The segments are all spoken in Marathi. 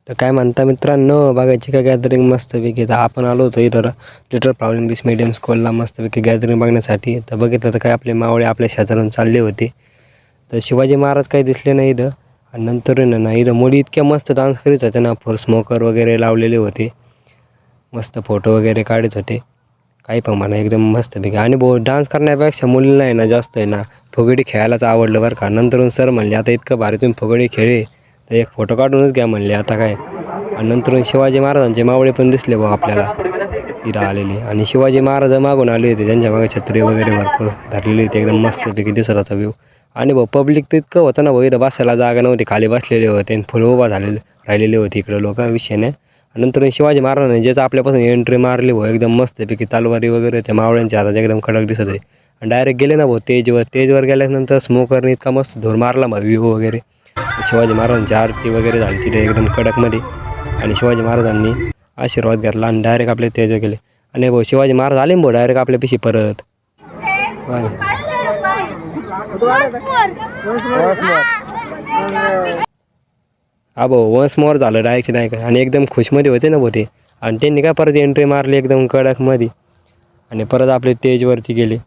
तर काय म्हणता मित्रांनो, बघायची का गॅदरिंग मस्तपैकी. तर आपण आलो होतो इथं लिटल फ्लॉवर इंग्लिश मीडियम स्कूलला मस्तपैकी गॅदरिंग बघण्यासाठी. तर बघितलं तर काय आपले मावळे आपल्या शेजारून चालले होते. तर शिवाजी महाराज काही दिसले नाही इथं. आणि नंतर ना इथं मुली इतक्या मस्त डान्स करीत होत्या ना, फुल स्मोकर वगैरे लावलेले होते, मस्त फोटो वगैरे काढत होते. काही पण म्हणा एकदम मस्तपैकी. आणि डान्स करण्यापेक्षा मुलींना आहे ना जास्त आहे ना फुगडी खेळायलाच आवडलं बरं का. नंतरून सर म्हणले आता इतकं भारी तुम्ही फुगडी खेळले तर एक फोटो काढूनच घ्या म्हणले आता काय. आणि नंतर शिवाजी महाराजांचे मावळे पण दिसले भाऊ आपल्याला इथं आलेले. आणि शिवाजी महाराज मागून आले होते, त्यांच्या मागे छत्री वगैरे भरपूर धरलेली होती, एकदम मस्तपैकी दिसत होता व्ह्यू. आणि भाऊ पब्लिक तर इतकं होतं ना भाऊ, इथं बसायला जागा नव्हती, खाली बसलेले होते आणि फुल उभा राहिलेले होते इकडं लोक विषयाने. नंतर शिवाजी महाराजांनी ज्याचं आपल्यापासून एंट्री मारली भाऊ, एकदम मस्तपैकी तलवारी वगैरे त्या मावळ्यांच्या हातात एकदम कडक दिसत आहे. आणि डायरेक्ट गेले ना भाऊ तेजवर गेल्यानंतर स्मोकरने इतका मस्त धूर मारला मग व्ह्यू वगैरे. शिवाजी महाराजांची आरती वगैरे झाली तिथे एकदम कडकमध्ये. आणि शिवाजी महाराजांनी आशीर्वाद घेतला आणि डायरेक्ट आपले तेज गेले. आणि भाऊ शिवाजी महाराज आले भाऊ डायरेक्ट आपल्या पिशी परत. हा भाऊ वन्स मोर झालं डायरेक्ट नाही का. आणि एकदम खुशमध्ये होते ना भाऊ ते. आणि त्यांनी काय परत एंट्री मारली एकदम कडकमध्ये. आणि परत आपले स्टेजवरती गेले.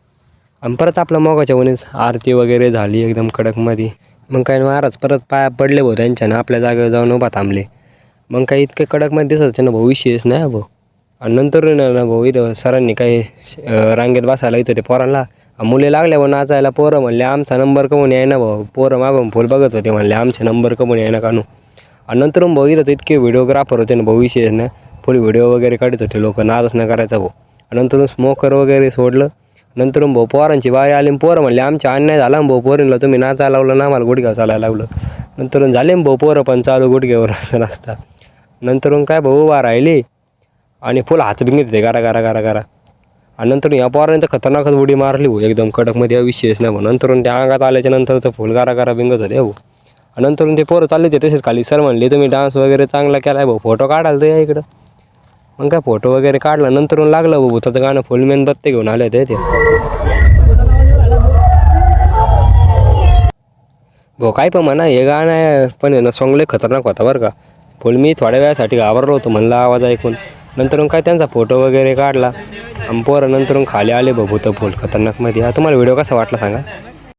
आणि परत आपल्या मोगाच्या वनीस आरती वगैरे झाली एकदम कडकमध्ये. मग काय महाराज परत पाया पडले भाऊ त्यांच्यानं, आपल्या जागेवर जाऊन उभा थांबले. मग काही इतके कडकमध्ये दिसत होते ना भाऊ, विशेष नाही भाऊ. आणि नंतर ना भाऊ इथं सरांनी काही रांगेत बसायला येत होते पोरांना. मुले लागले भाऊ नाचायला. पोरं म्हणले आमचा नंबर कमून याय ना भाऊ. पोरं मागून फुल बघत होते, म्हणले आमचे नंबर कमून याय ना कानू. आणि नंतर भाऊ इथं तर इतके व्हिडिओग्राफर होते ना भाऊ, विशेष ना फुल व्हिडिओ वगैरे काढत होते लोक, नादच न करायचा भाऊ. आणि नंतर स्मोकर वगैरे सोडलं. नंतर भाऊ पोरांची बारी आली. पोरं म्हणले आमच्या अन्याय झाला भाऊ, पोरींला तुम्ही नाचायला लावलं ना, आम्हाला गुडघ्यावर चालायला लावलं. नंतर झाले भाऊ पोरं पण चालू गुडघ्यावर रस्ता. नंतर काय भाऊ उभा राहिले आणि फुल हात बिंगत होते गारा गारा गारा गारा. आणि नंतर या पोरांनी तर खतरनाकच उडी मारली भाऊ एकदम कडकमध्ये, विशेष नाही भाऊ. नंतर त्या अंगात आल्याच्या नंतर तर फुल गारा गारा बिंगत होते भाऊ. आणि नंतर ते पोरं चालले होते तसेच खाली. सर म्हणले तुम्ही डान्स वगैरे चांगला केला आहे भाऊ, फोटो काढायला तर या इकडं. मग काय फोटो वगैरे काढला. नंतर लागलं भाऊ त्याचं गाणं फुल मेणबत्ती घेऊन आले होते ते भाऊ. काय पण म्हणा हे गाणं पण आहे ना सॉंग लय खतरनाक होता बरं का. फुल मी थोड्या वेळासाठी घाबरलो होतो म्हणलं आवाज ऐकून. नंतर काय त्यांचा फोटो वगैरे काढला. आणि पोरं नंतर खाली आले भाऊ भूत फुल खतरनाकमध्ये. तुम्हाला व्हिडिओ कसा वाटला सांगा.